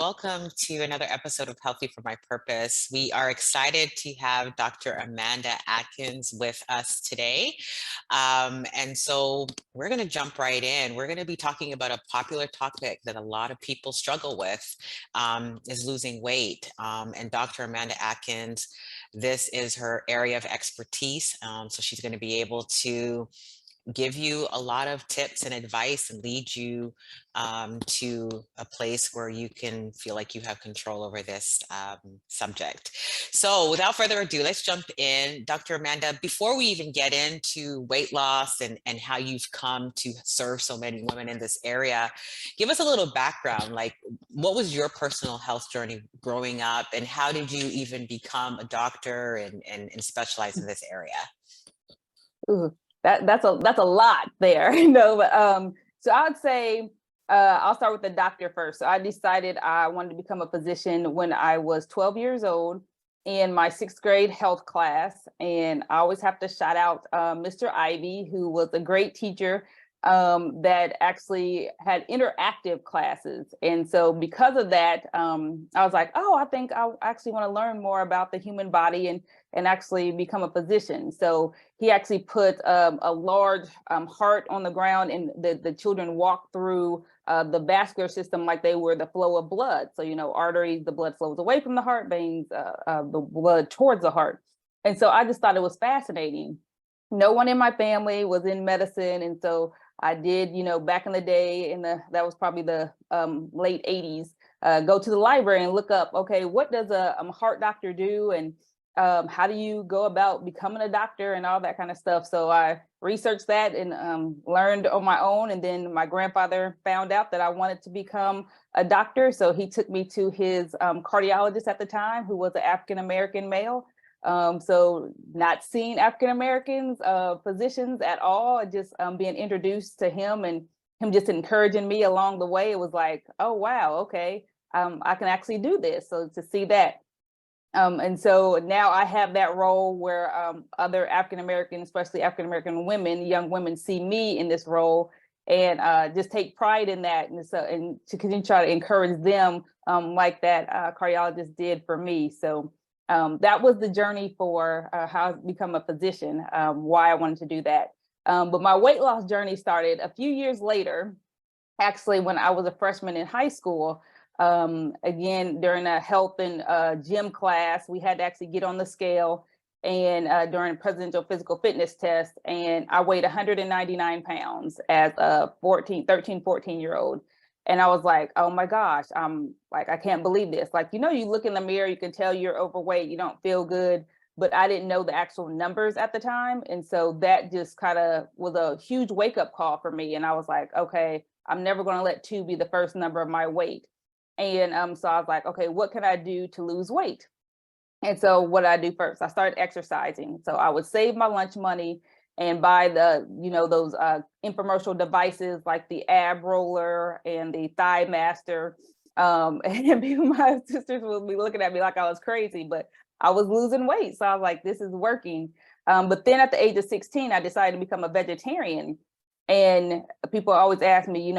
welcome to another episode of Healthy for My Purpose. We are excited to have Dr. Amanda Adkins with us today. And so we're going to jump right in. We're going to be talking about a popular topic that a lot of people struggle with, is losing weight. And Dr. Amanda Adkins, this is her area of expertise. So she's going to be able to give you a lot of tips and advice and lead you to a place where you can feel like you have control over this subject. So without further ado, let's jump in. Dr. Amanda, before we even get into weight loss and how you've come to serve so many women in this area, give us a little background. Like, what was your personal health journey growing up, and how did you even become a doctor and specialize in this area? Ooh. That's a lot there, but so I'd say I'll start with the doctor first. So I decided I wanted to become a physician when I was 12 years old in my 6th grade health class. And I always have to shout out Mr. Ivy, who was a great teacher that actually had interactive classes. And so because of that, I was like, oh, I think I actually want to learn more about the human body and actually become a physician. So he actually put a large heart on the ground, and the children walked through the vascular system like they were the flow of blood. So, arteries, the blood flows away from the heart, veins, the blood towards the heart. And so I just thought it was fascinating. No one in my family was in medicine. And so I did, back in the day, that was probably the late 80s, go to the library and look up, okay, what does a heart doctor do? And how do you go about becoming a doctor and all that kind of stuff? So I researched that and learned on my own. And then my grandfather found out that I wanted to become a doctor. So he took me to his cardiologist at the time, who was an African-American male. So not seeing African-Americans, physicians at all, just being introduced to him and him just encouraging me along the way. It was like, oh, wow, okay, I can actually do this. So to see that. And so now I have that role where other African-American, especially African-American women, young women, see me in this role and just take pride in that. And so, and to continue to try to encourage them like that cardiologist did for me. So that was the journey for how I become a physician, why I wanted to do that. But my weight loss journey started a few years later, actually, when I was a freshman in high school. Again, during a health and gym class, we had to actually get on the scale and during a presidential physical fitness test. And I weighed 199 pounds as a 13, 14-year-old. And I was like, oh my gosh, I'm like, I can't believe this. Like, you look in the mirror, you can tell you're overweight, you don't feel good, but I didn't know the actual numbers at the time. And so that just kind of was a huge wake up call for me. And I was like, okay, I'm never going to let 2 be the first number of my weight. And so I was like, okay, what can I do to lose weight? And so what did I do first? I started exercising. So I would save my lunch money and buy the, those infomercial devices like the ab roller and the thigh master. And my sisters would be looking at me like I was crazy, but I was losing weight. So I was like, this is working. But then at the age of 16, I decided to become a vegetarian. And people always ask me,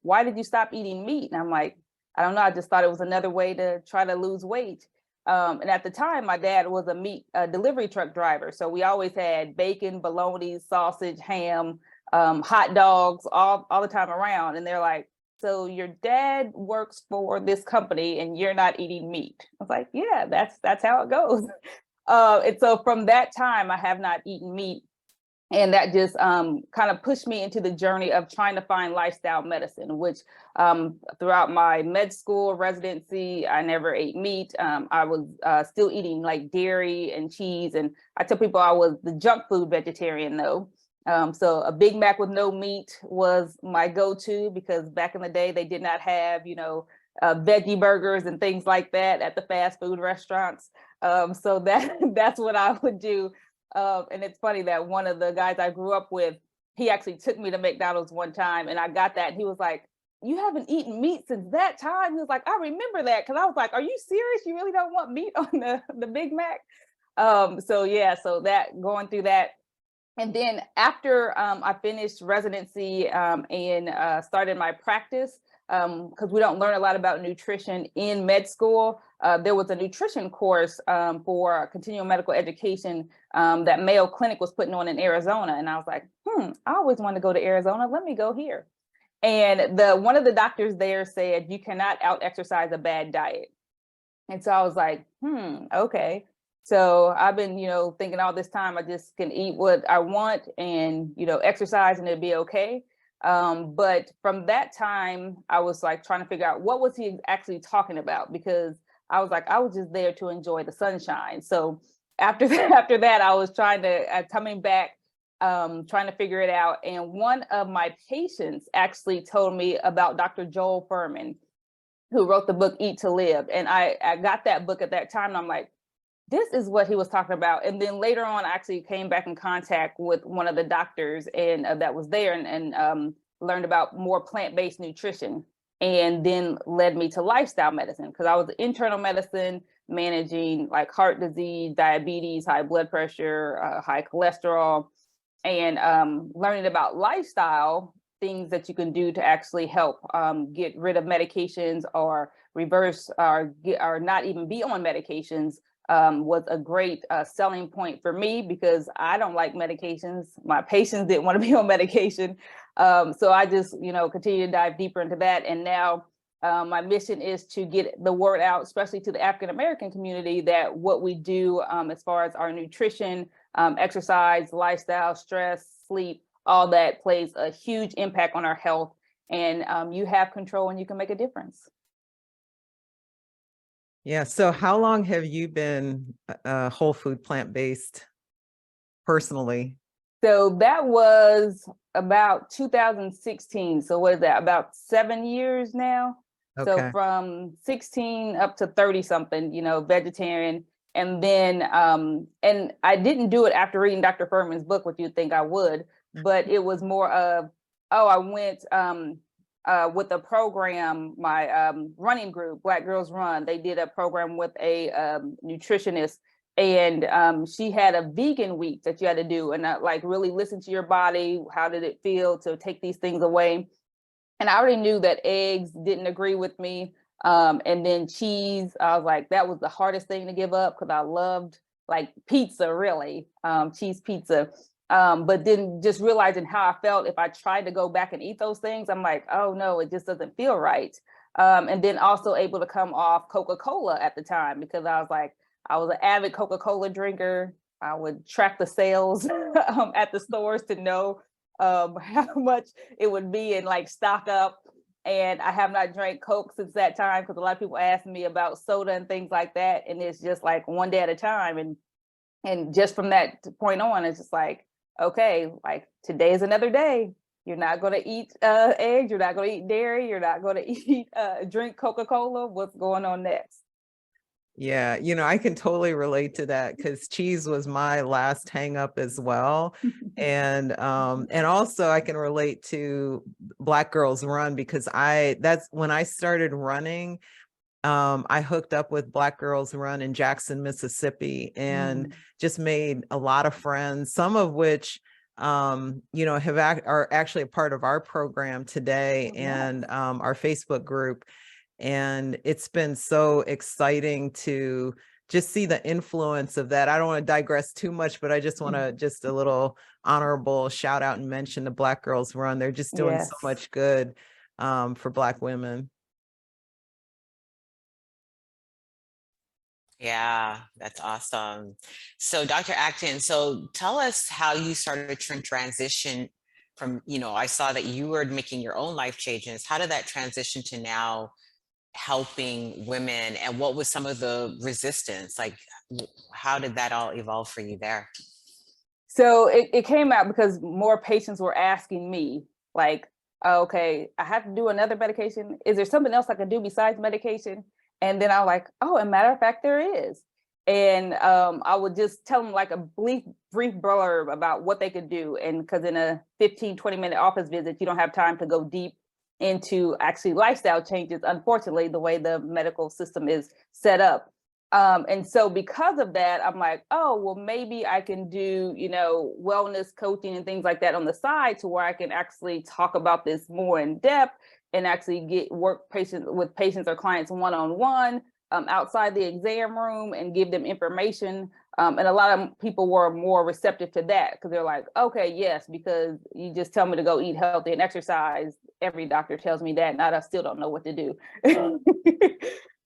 why did you stop eating meat? And I'm like, I don't know. I just thought it was another way to try to lose weight. And at the time, my dad was a meat delivery truck driver. So we always had bacon, bologna, sausage, ham, hot dogs, all the time around. And they're like, so your dad works for this company and you're not eating meat? I was like, yeah, that's how it goes. And so from that time, I have not eaten meat. And that just kind of pushed me into the journey of trying to find lifestyle medicine, which throughout my med school residency, I never ate meat. I was still eating like dairy and cheese. And I tell people I was the junk food vegetarian, though. So a Big Mac with no meat was my go-to, because back in the day, they did not have, veggie burgers and things like that at the fast food restaurants. So that's what I would do. And it's funny that one of the guys I grew up with, he actually took me to McDonald's one time and I got that. And he was like, you haven't eaten meat since that time? He was like, I remember that. Cause I was like, are you serious? You really don't want meat on the Big Mac? So yeah, so that going through that. And then after I finished residency and started my practice, because we don't learn a lot about nutrition in med school. There was a nutrition course for continuing medical education that Mayo Clinic was putting on in Arizona. And I was like, I always wanted to go to Arizona. Let me go here. And one of the doctors there said, you cannot out-exercise a bad diet. And so I was like, okay. So I've been, thinking all this time, I just can eat what I want and, exercise and it'll be okay. But from that time, I was like trying to figure out what was he actually talking about, because I was like, I was just there to enjoy the sunshine. So after that, I was coming back, trying to figure it out. And one of my patients actually told me about Dr. Joel Fuhrman, who wrote the book Eat to Live. And I got that book at that time. And I'm like, this is what he was talking about. And then later on, I actually came back in contact with one of the doctors and that was there and learned about more plant-based nutrition, and then led me to lifestyle medicine, because I was internal medicine managing like heart disease, diabetes, high blood pressure, high cholesterol, and learning about lifestyle things that you can do to actually help get rid of medications or reverse or not even be on medications was a great selling point for me, because I don't like medications. My patients didn't want to be on medication. So I just, continue to dive deeper into that. And now my mission is to get the word out, especially to the African-American community, that what we do as far as our nutrition, exercise, lifestyle, stress, sleep, all that plays a huge impact on our health. And you have control and you can make a difference. Yeah. So how long have you been whole food plant-based personally? So that was about 2016. So what is that? About 7 years now. Okay. So from 16 up to 30 something, vegetarian. And then, and I didn't do it after reading Dr. Fuhrman's book, which you'd think I would, but it was more of, I went with a program, my running group, Black Girls Run. They did a program with a nutritionist, and she had a vegan week that you had to do, and like really listen to your body. How did it feel to take these things away? And I already knew that eggs didn't agree with me. And then cheese, I was like, that was the hardest thing to give up, because I loved like pizza, really, cheese pizza. But then just realizing how I felt if I tried to go back and eat those things, I'm like, oh no, it just doesn't feel right. And then also able to come off Coca-Cola at the time, because I was like, I was an avid Coca-Cola drinker. I would track the sales at the stores to know how much it would be and like stock up. And I have not drank Coke since that time, because a lot of people ask me about soda and things like that. And it's just like one day at a time. And just from that point on, it's just like, okay, like today is another day. You're not going to eat eggs. You're not going to eat dairy. You're not going to eat drink Coca-Cola. What's going on next? Yeah, I can totally relate to that, because cheese was my last hang up as well. And also I can relate to Black Girls Run, because that's when I started running. I hooked up with Black Girls Run in Jackson, Mississippi, and just made a lot of friends, some of which are actually a part of our program today, and our Facebook group. And it's been so exciting to just see the influence of that. I don't want to digress too much, but I just want to just a little honorable shout out and mention the Black Girls Run. They're just doing so much good for Black women. Yeah, that's awesome. So Dr. Adkins, so tell us how you started to transition from, I saw that you were making your own life changes. How did that transition to now helping women, and what was some of the resistance? Like, how did that all evolve for you there? So it came out because more patients were asking me, like, okay, I have to do another medication. Is there something else I can do besides medication? And then I'm like, oh, as a matter of fact, there is. And I would just tell them like a brief blurb about what they could do. And because in a 15, 20-minute office visit, you don't have time to go deep into actually lifestyle changes, unfortunately, the way the medical system is set up. And so because of that, I'm like, oh, well, maybe I can do, wellness coaching and things like that on the side to where I can actually talk about this more in depth and actually work with patients or clients one-on-one outside the exam room and give them information. And a lot of people were more receptive to that because they're like, okay, yes, because you just tell me to go eat healthy and exercise. Every doctor tells me that, and I still don't know what to do.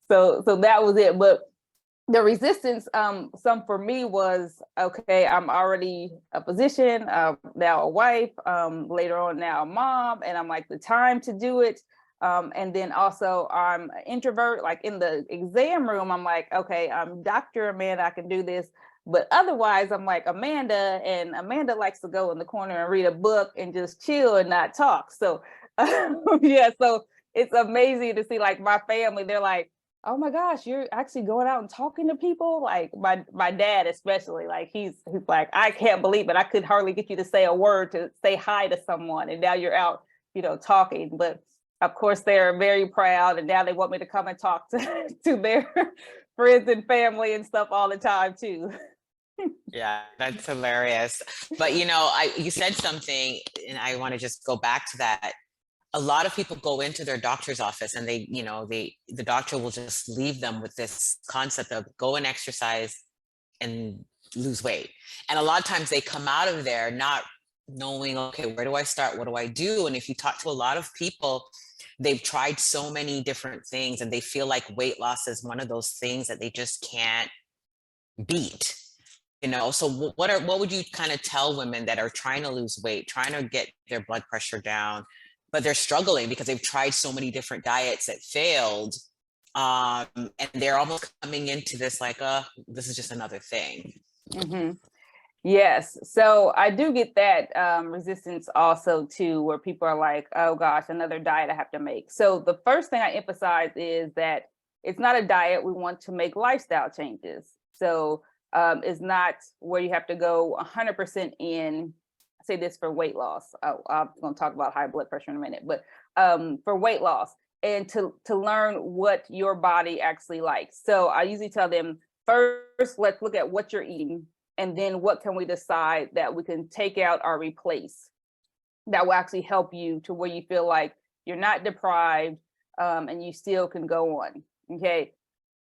So that was it. But the resistance, some for me was, okay, I'm already a physician, now a wife, later on now a mom, and I'm like, the time to do it. And then also I'm an introvert, like in the exam room, I'm like, okay, I'm Dr. Amanda, I can do this. But otherwise, I'm like Amanda, and Amanda likes to go in the corner and read a book and just chill and not talk. So yeah, so it's amazing to see like my family, they're like, oh my gosh, you're actually going out and talking to people? Like my dad especially, like he's like, I can't believe it. I could hardly get you to say a word to say hi to someone, and now you're out, talking. But of course they're very proud, and now they want me to come and talk to their friends and family and stuff all the time too. Yeah, that's hilarious. But you said something, and I want to just go back to that. A lot of people go into their doctor's office and the doctor will just leave them with this concept of go and exercise and lose weight. And a lot of times they come out of there not knowing, okay, where do I start? What do I do? And if you talk to a lot of people, they've tried so many different things and they feel like weight loss is one of those things that they just can't beat. So what would you kind of tell women that are trying to lose weight, trying to get their blood pressure down, but they're struggling because they've tried so many different diets that failed, and they're almost coming into this like, this is just another thing. Mm-hmm. Yes, so I do get that resistance also too, where people are like, oh gosh, another diet I have to make. So the first thing I emphasize is that it's not a diet. We want to make lifestyle changes. So it's not where you have to go 100% in. I say this for weight loss. I'm going to talk about high blood pressure in a minute, but for weight loss and to learn what your body actually likes. So I usually tell them, first, let's look at what you're eating. And then what can we decide that we can take out or replace that will actually help you to where you feel like you're not deprived and you still can go on. Okay.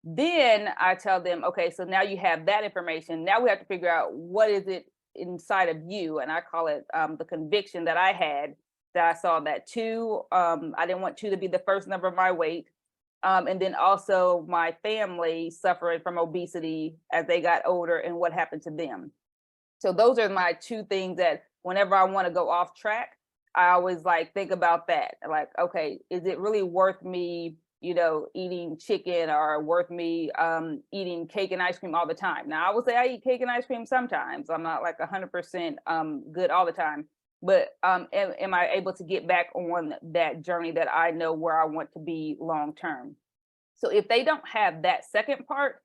Then I tell them, okay, so now you have that information. Now we have to figure out what is it inside of you. And I call it the conviction that I had that I saw that 2, I didn't want 2 to be the first number of my weight. And then also my family suffering from obesity as they got older and what happened to them. So those are my 2 things that whenever I want to go off track, I always like think about that. Like, okay, is it really worth me, eating chicken or worth me eating cake and ice cream all the time? Now I would say I eat cake and ice cream sometimes. I'm not like 100% good all the time. But am I able to get back on that journey that I know where I want to be long term? So if they don't have that second part,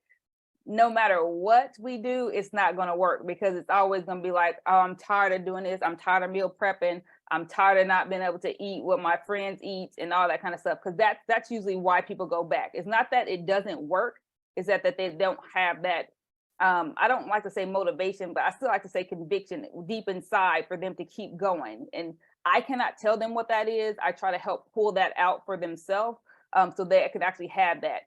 no matter what we do, it's not going to work because it's always going to be like, oh, I'm tired of doing this. I'm tired of meal prepping. I'm tired of not being able to eat what my friends eat and all that kind of stuff. Because that's usually why people go back. It's not that it doesn't work. It's that they don't have that. I don't like to say motivation, but I still like to say conviction deep inside for them to keep going. And I cannot tell them what that is. I try to help pull that out for themselves so they can actually have that.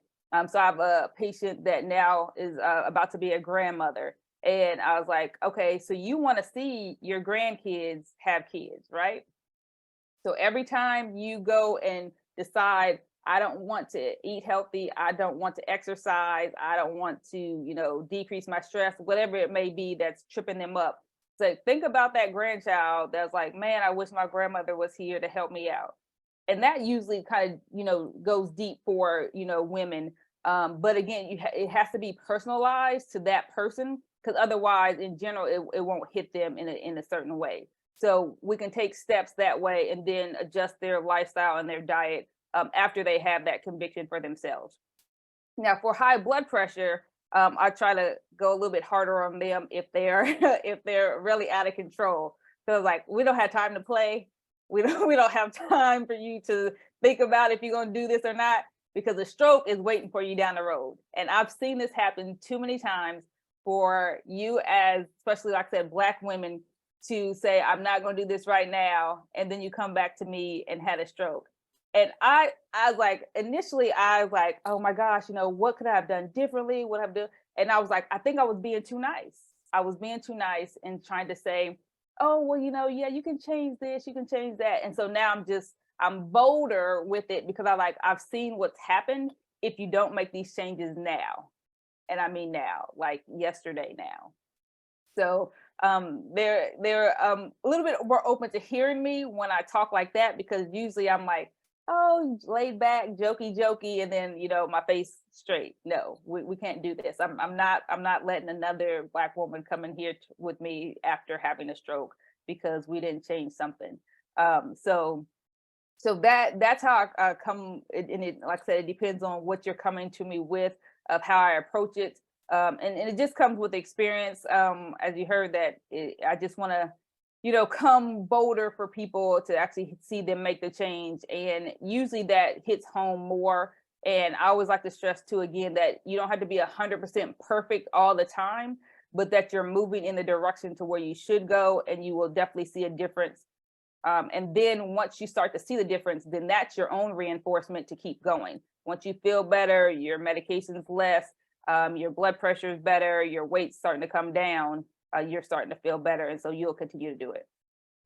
So I have a patient that now is about to be a grandmother. And I was like, okay, so you want to see your grandkids have kids, right? So every time you go and decide, I don't want to eat healthy, I don't want to exercise, I don't want to, decrease my stress, whatever it may be that's tripping them up. So think about that grandchild that's like, man, I wish my grandmother was here to help me out. And that usually kind of, goes deep for, women. But again, it has to be personalized to that person, because otherwise, in general, it won't hit them in a certain way. So we can take steps that way and then adjust their lifestyle and their diet after they have that conviction for themselves. Now, for high blood pressure, I try to go a little bit harder on them if they're really out of control. So like, we don't have time to play. We don't have time for you to think about if you're going to do this or not. because a stroke is waiting for you down the road. And I've seen this happen too many times for you, as especially like I said, Black women, to say, I'm not going to do this right now. And then you come back to me and had a stroke. And I was like, initially I was like, oh my gosh, what could I have done differently? What have I done? And I was like, I think I was being too nice. I was being too nice and trying to say, oh, well, yeah, you can change this, you can change that. And so now I'm bolder with it, because I've seen what's happened if you don't make these changes now. And I mean now, like yesterday now. So they're a little bit more open to hearing me when I talk like that, because usually I'm like, oh, laid back, jokey, and then my face straight. No, we can't do this. I'm not letting another Black woman come in here with me after having a stroke because we didn't change something. So that's how I come. And it, like I said, it depends on what you're coming to me with, of how I approach it. And it just comes with experience. As you heard, I just want to, come bolder for people to actually see them make the change. And usually that hits home more. And I always like to stress too, again, that you don't have to be 100% perfect all the time, but that you're moving in the direction to where you should go, and you will definitely see a difference. And then once you start to see the difference, then that's your own reinforcement to keep going. Once you feel better, your medication's less, your blood pressure is better, your weight's starting to come down, you're starting to feel better. And so you'll continue to do it.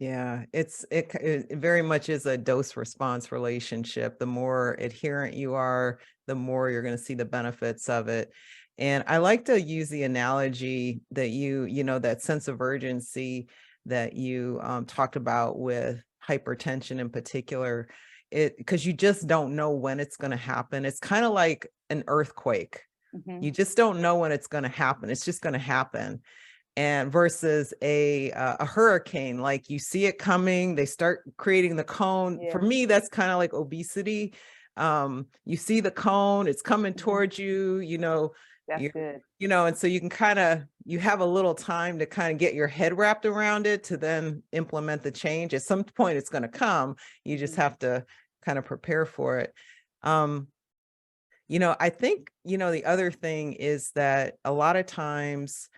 Yeah, it very much is a dose response relationship. The more adherent you are, the more you're going to see the benefits of it. And I like to use the analogy that that sense of urgency that you talked about with hypertension in particular, because you just don't know when it's going to happen. It's kind of like an earthquake. Mm-hmm. You just don't know when it's going to happen. It's just going to happen. And versus a hurricane, like you see it coming, they start creating the cone. Yeah. For me, that's kind of like obesity. You see the cone, it's coming towards you, That's good. And so you can you have a little time to kind of get your head wrapped around it to then implement the change. At some point it's going to come. You just have to kind of prepare for it. I think, the other thing is that a lot of times,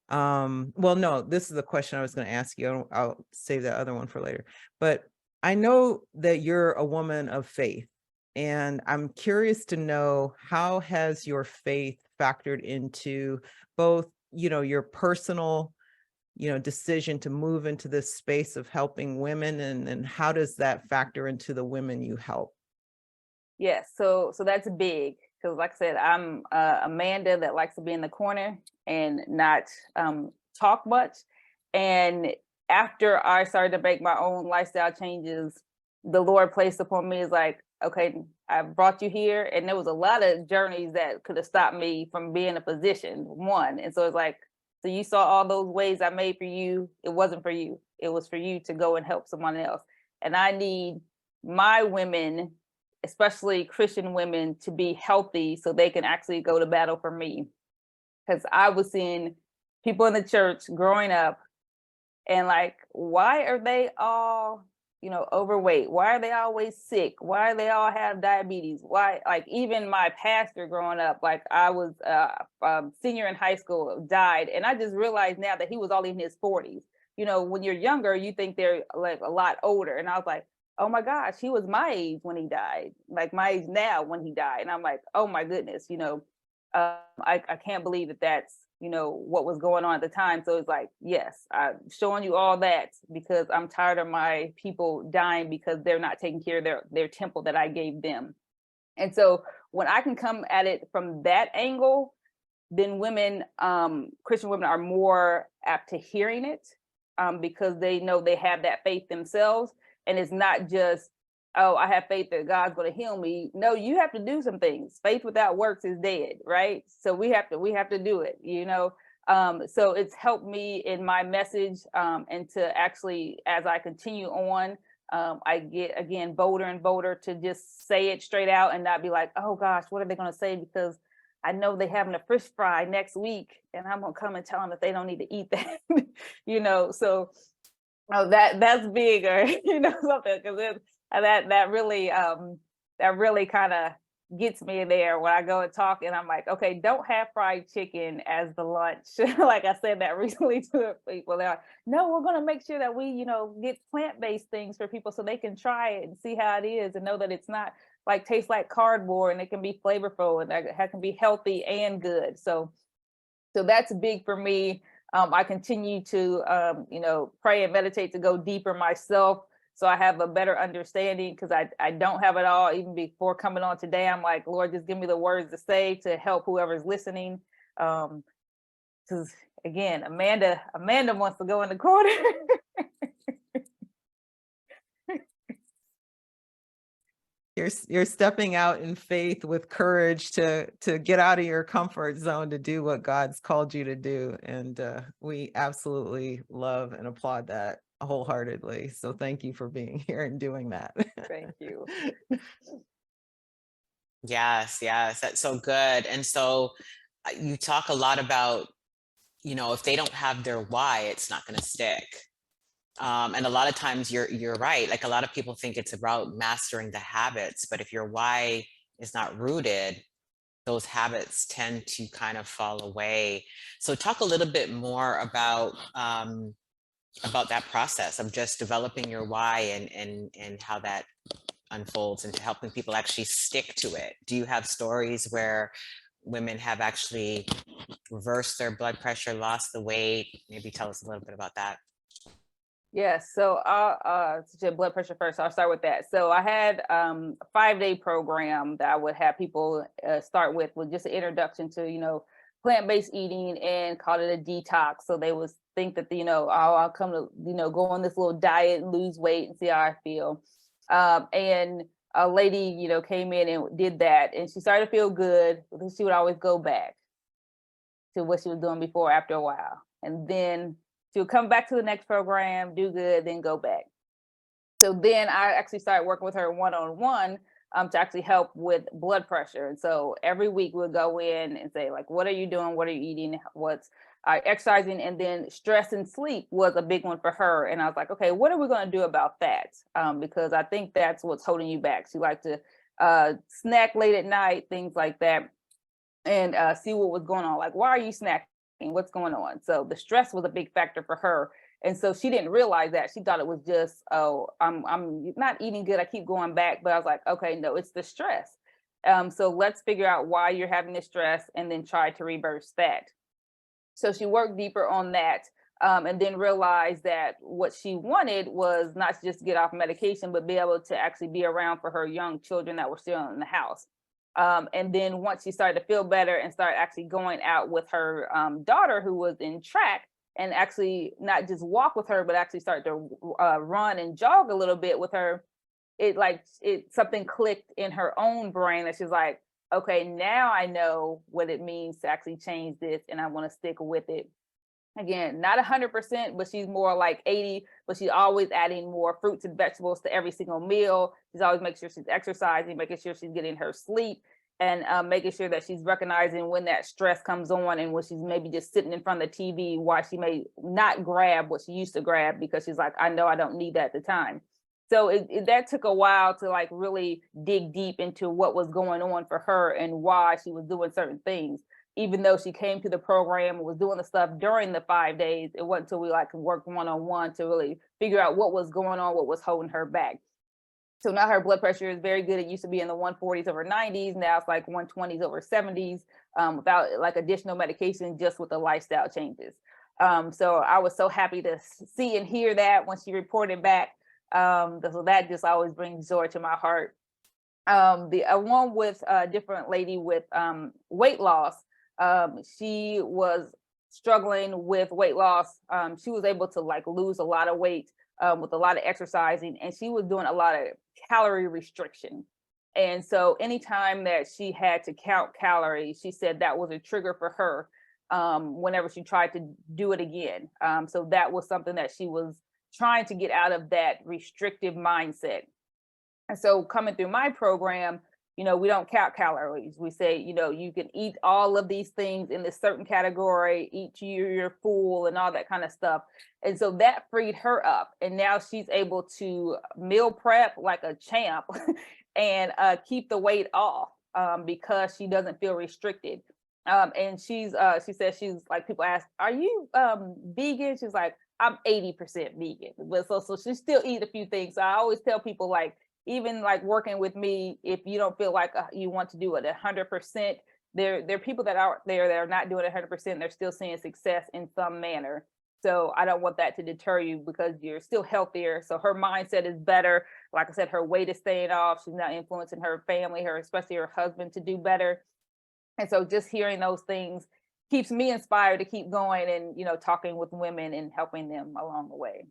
well, no, this is the question I was going to ask you. I'll save that other one for later. But I know that you're a woman of faith, and I'm curious to know, how has your faith factored into both, your personal, decision to move into this space of helping women, and how does that factor into the women you help? Yes, so that's big, because like I said, I'm Amanda that likes to be in the corner and not talk much. And after I started to make my own lifestyle changes, the Lord placed upon me is like, okay, I brought you here. And there was a lot of journeys that could have stopped me from being in a position, one. And so it's like, so you saw all those ways I made for you. It wasn't for you. It was for you to go and help someone else. And I need my women, especially Christian women, to be healthy so they can actually go to battle for me. Because I was seeing people in the church growing up and like, why are they all, overweight? Why are they always sick? Why do they all have diabetes? Why, like even my pastor growing up, like I was senior in high school, died. And I just realized now that he was only in his 40s. When you're younger, you think they're like a lot older. And I was like, oh my gosh, he was my age when he died, like my age now when he died. And I'm like, oh my goodness, I can't believe that that's, what was going on at the time. So it's like, yes, I'm showing you all that because I'm tired of my people dying because they're not taking care of their temple that I gave them. And so when I can come at it from that angle, then women, Christian women, are more apt to hearing it because they know they have that faith themselves. And it's not just, oh, I have faith that God's going to heal me. No, you have to do some things. Faith without works is dead, right? So we have to do it, So it's helped me in my message, and to actually, as I continue on, I get again bolder and bolder to just say it straight out and not be like, oh gosh, what are they going to say? Because I know they're having a fish fry next week, and I'm gonna come and tell them that they don't need to eat that, So. Oh, that's big, or something, because that really kind of gets me there when I go and talk, and I'm like, okay, don't have fried chicken as the lunch. Like I said that recently to people. They're like, no, we're going to make sure that we, get plant-based things for people so they can try it and see how it is and know that it's not like tastes like cardboard, and it can be flavorful, and that can be healthy and good. So that's big for me. I continue to, pray and meditate to go deeper myself, so I have a better understanding, because I don't have it all. Even before coming on today, I'm like, Lord, just give me the words to say to help whoever's listening. Because again, Amanda wants to go in the corner. You're stepping out in faith with courage to get out of your comfort zone to do what God's called you to do. And we absolutely love and applaud that wholeheartedly. So thank you for being here and doing that. Thank you. Yes, that's so good. And so you talk a lot about, if they don't have their why, it's not going to stick. And a lot of times you're right. Like, a lot of people think it's about mastering the habits, but if your why is not rooted, those habits tend to kind of fall away. So talk a little bit more about that process of just developing your why and how that unfolds into helping people actually stick to it. Do you have stories where women have actually reversed their blood pressure, lost the weight? Maybe tell us a little bit about that. Yes. So blood pressure first. I'll start with that. So I had a 5-day program that I would have people start with just an introduction to, plant-based eating, and called it a detox. So they would think that, I'll come to, go on this little diet and lose weight and see how I feel. And a lady, came in and did that, and she started to feel good, because she would always go back to what she was doing before after a while. And then she'll come back to the next program, do good, then go back. So then I actually started working with her one-on-one to actually help with blood pressure. And so every week we'll go in and say, like, what are you doing? What are you eating? What's exercising? And then stress and sleep was a big one for her. And I was like, okay, what are we going to do about that? Because I think that's what's holding you back. She liked to snack late at night, things like that, and see what was going on. Like, why are you snacking? What's going on? So the stress was a big factor for her. And so she didn't realize that. She thought it was just, oh, I'm not eating good, I keep going back. But I was like, okay, no, it's the stress. So let's figure out why you're having this stress, and then try to reverse that. So she worked deeper on that, and then realized that what she wanted was not to just get off medication, but be able to actually be around for her young children that were still in the house. And then once she started to feel better and started actually going out with her daughter, who was in track, and actually not just walk with her, but actually start to run and jog a little bit with her, something clicked in her own brain that she's like, okay, now I know what it means to actually change this, and I want to stick with it. Again, not 100%, but she's more like 80, but she's always adding more fruits and vegetables to every single meal. She's always making sure she's exercising, making sure she's getting her sleep, and making sure that she's recognizing when that stress comes on, and when she's maybe just sitting in front of the TV, why she may not grab what she used to grab, because she's like, I know I don't need that at the time. So that took a while to like really dig deep into what was going on for her and why she was doing certain things. Even though she came to the program and was doing the stuff during the 5 days, it wasn't until we worked one-on-one to really figure out what was going on, what was holding her back. So now her blood pressure is very good. It used to be in the 140s over 90s. Now it's like 120s over 70s, without like additional medication, just with the lifestyle changes. So I was so happy to see and hear that when she reported back. So that just always brings joy to my heart. The one with a different lady with weight loss. She was struggling with weight loss. She was able to lose a lot of weight with a lot of exercising, and she was doing a lot of calorie restriction. And so anytime that she had to count calories, she said that was a trigger for her whenever she tried to do it again. So that was something that she was trying to get out of, that restrictive mindset. And so coming through my program, we don't count calories. We say, you can eat all of these things in this certain category, each year you're full, and all that kind of stuff. And so that freed her up. And now she's able to meal prep like a champ and keep the weight off. because she doesn't feel restricted. And she says, she's like, people ask, are you vegan? She's like, I'm 80% vegan. But so she still eat a few things. So I always tell people, like, even like working with me, if you don't feel like you want to do it 100%, there are people that are there that are not doing it 100%. They're still seeing success in some manner. So I don't want that to deter you, because you're still healthier. So her mindset is better. Like I said, her weight is staying off. She's not influencing her family, especially her husband, to do better. And so just hearing those things keeps me inspired to keep going and, talking with women and helping them along the way.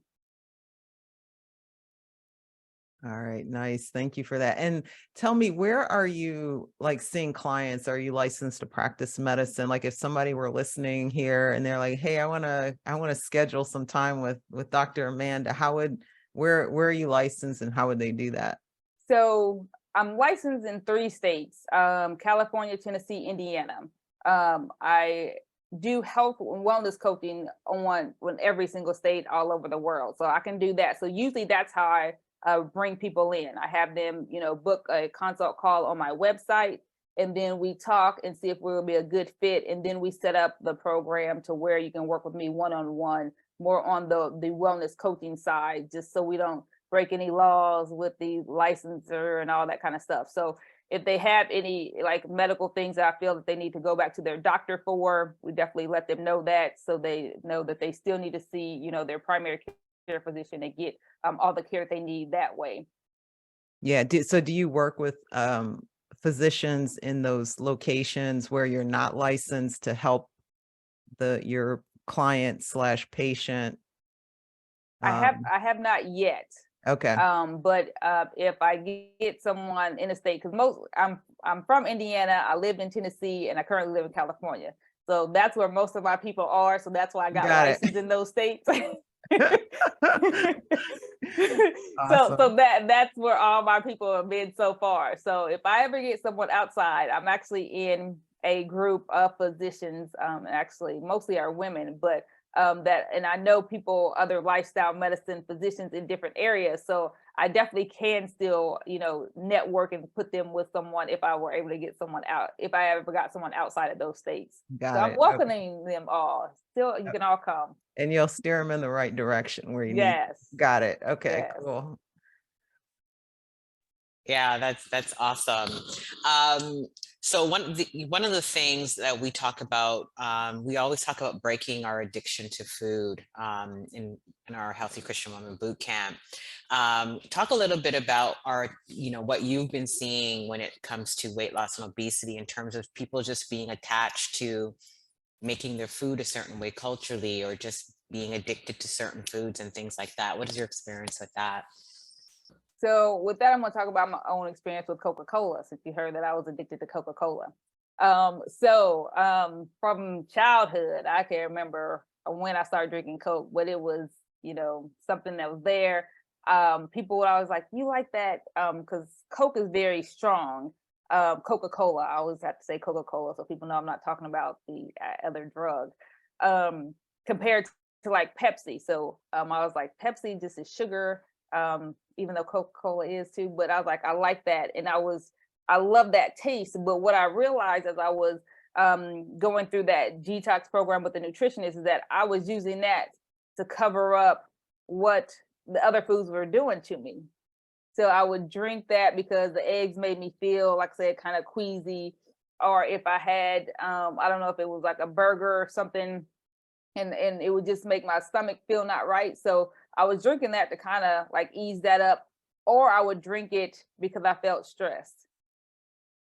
All right, nice. Thank you for that. And tell me, where are you like seeing clients? Are you licensed to practice medicine? Like if somebody were listening here and they're like, hey, I want to schedule some time with Dr. Amanda, where are you licensed and how would they do that? So I'm licensed in 3 states, California, Tennessee, Indiana. I do health and wellness coaching on every single state all over the world. So I can do that. So usually that's how I bring people in. I have them, book a consult call on my website, and then we talk and see if we'll be a good fit. And then we set up the program to where you can work with me one-on-one, more on the wellness coaching side, just so we don't break any laws with the licensor and all that kind of stuff. So if they have any like medical things that I feel that they need to go back to their doctor for, we definitely let them know that, so they know that they still need to see, their primary care physician and get all the care they need that way. Yeah. So do you work with physicians in those locations where you're not licensed to help your client / patient? I have not yet. Okay. But if I get someone in a state, because I'm from Indiana, I lived in Tennessee, and I currently live in California. So that's where most of my people are. So that's why I got licensed in those states. Awesome. So that's where all my people have been so far. So if I ever get someone outside, I'm actually in a group of physicians, actually mostly are women, but and I know people, other lifestyle medicine physicians in different areas. So I definitely can still, network and put them with someone if I were able to get someone out, if I ever got someone outside of those states. I'm welcoming them all. Still, you can all come. And you'll steer them in the right direction where you need. Got it. Okay, cool. Yeah, that's awesome. So one of the things that we talk about, we always talk about breaking our addiction to food in our Healthy Christian Woman Boot Camp. Talk a little bit about what you've been seeing when it comes to weight loss and obesity, in terms of people just being attached to making their food a certain way culturally, or just being addicted to certain foods and things like that. What is your experience with that? So with that, I'm going to talk about my own experience with Coca-Cola, since you heard that I was addicted to Coca-Cola. From childhood, I can remember when I started drinking Coke, but it was, something that was there. People would always like, you like that? Because Coke is very strong. Coca-Cola, I always have to say Coca-Cola, so people know I'm not talking about the other drug. Compared to like Pepsi. So I was like, Pepsi just is sugar. Even though Coca-Cola is too, but I was like, I like that. And I love that taste. But what I realized as I was going through that detox program with the nutritionist is that I was using that to cover up what the other foods were doing to me. So I would drink that because the eggs made me feel, like I said, kind of queasy. Or if I had, I don't know if it was like a burger or something, and it would just make my stomach feel not right. So I was drinking that to kind of like ease that up, or I would drink it because I felt stressed.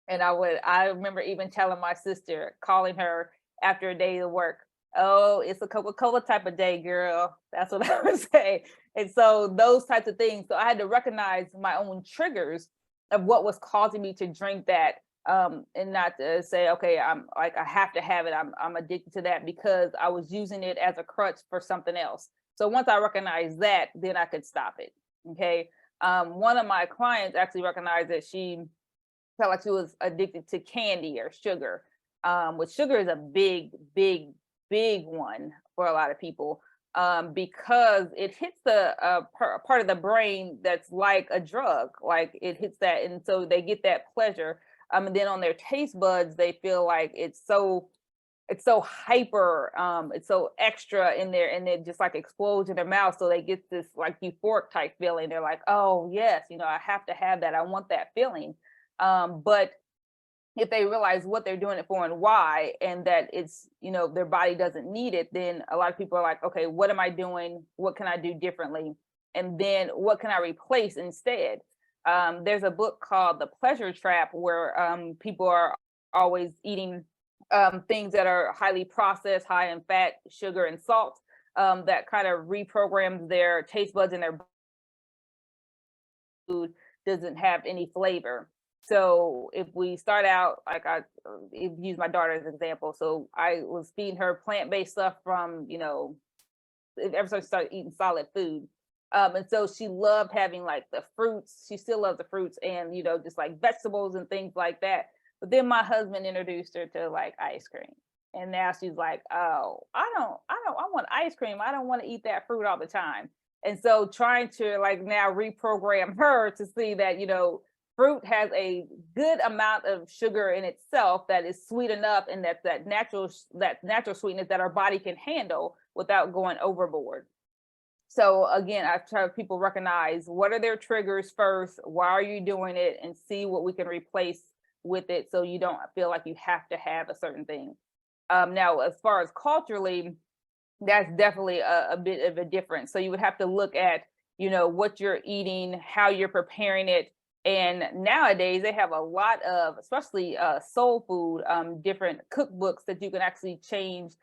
And I remember even telling my sister, calling her after a day of work, oh, it's a Coca-Cola type of day, girl. That's what I would say. And so those types of things. So I had to recognize my own triggers of what was causing me to drink that. And not to say, okay, I'm like, I have to have it. I'm addicted to that because I was using it as a crutch for something else. So once I recognized that, then I could stop it. Okay. One of my clients actually recognized that she felt like she was addicted to candy or sugar, which sugar is a big one for a lot of people, because it hits the part of the brain that's like a drug, like it hits that. And so they get that pleasure And then on their taste buds, they feel like it's so hyper, it's so extra in there, and it just like explodes in their mouth. So they get this like euphoric type feeling. They're like, oh yes, I have to have that. I want that feeling. But if they realize what they're doing it for and why, and that it's, their body doesn't need it, then a lot of people are like, okay, what am I doing? What can I do differently? And then what can I replace instead? There's a book called The Pleasure Trap, where people are always eating things that are highly processed, high in fat, sugar, and salt, that kind of reprograms their taste buds, and their food doesn't have any flavor. So if we start out, like I use my daughter as an example. So I was feeding her plant-based stuff from, ever since she started eating solid food. And so she loved having like the fruits. She still loves the fruits and, just like vegetables and things like that. But then my husband introduced her to like ice cream. And now she's like, oh, I want ice cream. I don't want to eat that fruit all the time. And so trying to like now reprogram her to see that, fruit has a good amount of sugar in itself that is sweet enough, and that natural sweetness that our body can handle without going overboard. So again, I try people recognize what are their triggers first, why are you doing it, and see what we can replace with it, so you don't feel like you have to have a certain thing. Now, as far as culturally, that's definitely a bit of a difference. So you would have to look at, what you're eating, how you're preparing it. And nowadays they have a lot of, especially soul food, different cookbooks that you can actually change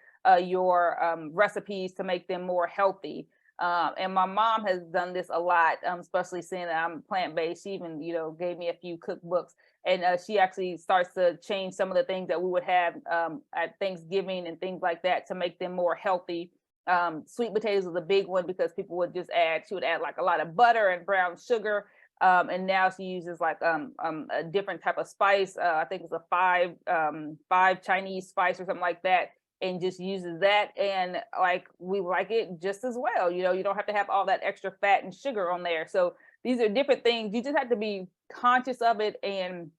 your recipes to make them more healthy. And my mom has done this a lot, especially seeing that I'm plant-based. She even, gave me a few cookbooks, and she actually starts to change some of the things that we would have at Thanksgiving and things like that to make them more healthy. Sweet potatoes was a big one because people would just she would add like a lot of butter and brown sugar. And now she uses like a different type of spice. I think it's a five Chinese spice or something like that, and just uses that, and like we like it just as well. You don't have to have all that extra fat and sugar on there. So these are different things. You just have to be conscious of it and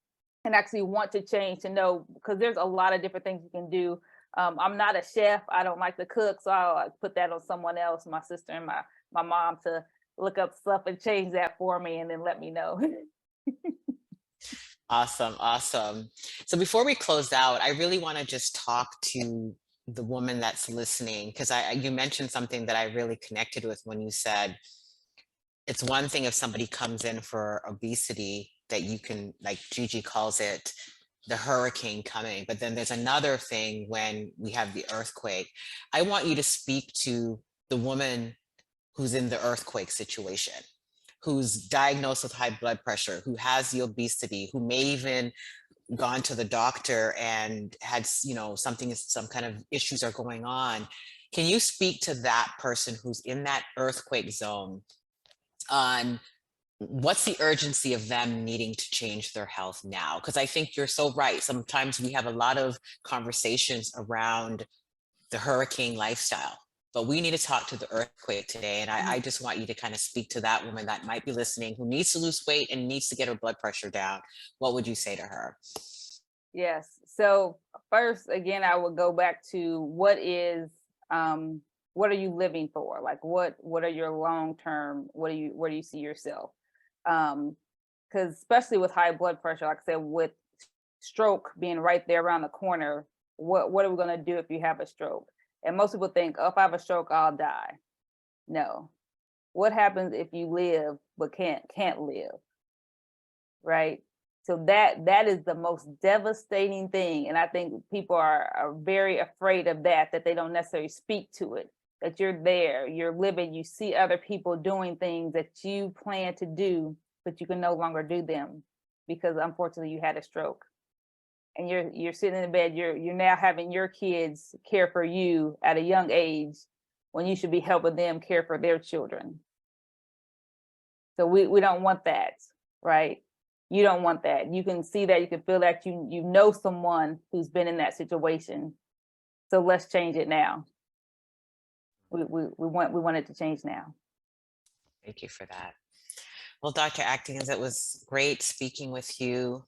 actually want to change, to know, because there's a lot of different things you can do. I'm not a chef. I don't like to cook, so I'll put that on someone else, my sister and my mom, to look up stuff and change that for me, and then let me know. Awesome. Awesome. So before we close out, I really want to just talk to the woman that's listening, because you mentioned something that I really connected with when you said, it's one thing if somebody comes in for obesity that you can, like Gigi calls it, the hurricane coming, but then there's another thing when we have the earthquake. I want you to speak to the woman who's in the earthquake situation, who's diagnosed with high blood pressure, who has the obesity, who may even gone to the doctor and had, some kind of issues are going on. Can you speak to that person who's in that earthquake zone on what's the urgency of them needing to change their health now? Because I think you're so right. Sometimes we have a lot of conversations around the hurricane lifestyle, but we need to talk to the earthquake today. And I just want you to kind of speak to that woman that might be listening, who needs to lose weight and needs to get her blood pressure down. What would you say to her? Yes. So first, again, I would go back to what are you living for? Like what are your long-term, where do you see yourself? Because especially with high blood pressure, like I said, with stroke being right there around the corner, what are we going to do if you have a stroke? And most people think, oh, if I have a stroke, I'll die. No. What happens if you live but can't live? Right? So that is the most devastating thing. And I think people are very afraid of that they don't necessarily speak to it, that you're there, you're living, you see other people doing things that you plan to do, but you can no longer do them because unfortunately you had a stroke. And you're sitting in bed, you're now having your kids care for you at a young age when you should be helping them care for their children. So we don't want that, right? You don't want that. You can see that, you can feel that, you know someone who's been in that situation. So let's change it now. We want it to change now. Thank you for that. Well, Dr. Atkins, it was great speaking with you.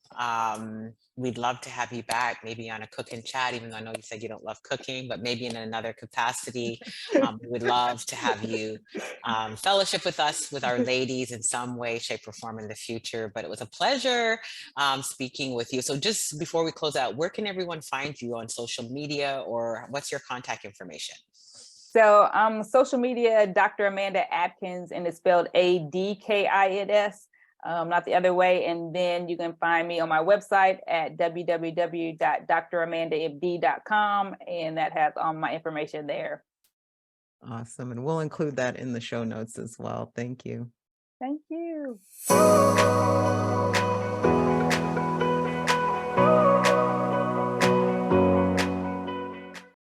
We'd love to have you back, maybe on a cook and chat, even though I know you said you don't love cooking, but maybe in another capacity. We would love to have you fellowship with us, with our ladies in some way, shape, or form in the future. But it was a pleasure speaking with you. So just before we close out, where can everyone find you on social media, or what's your contact information? So social media, Dr. Amanda Adkins, and it's spelled Adkins, not the other way. And then you can find me on my website at www.dramandamd.com, and that has all my information there. Awesome. And we'll include that in the show notes as well. Thank you. Thank you.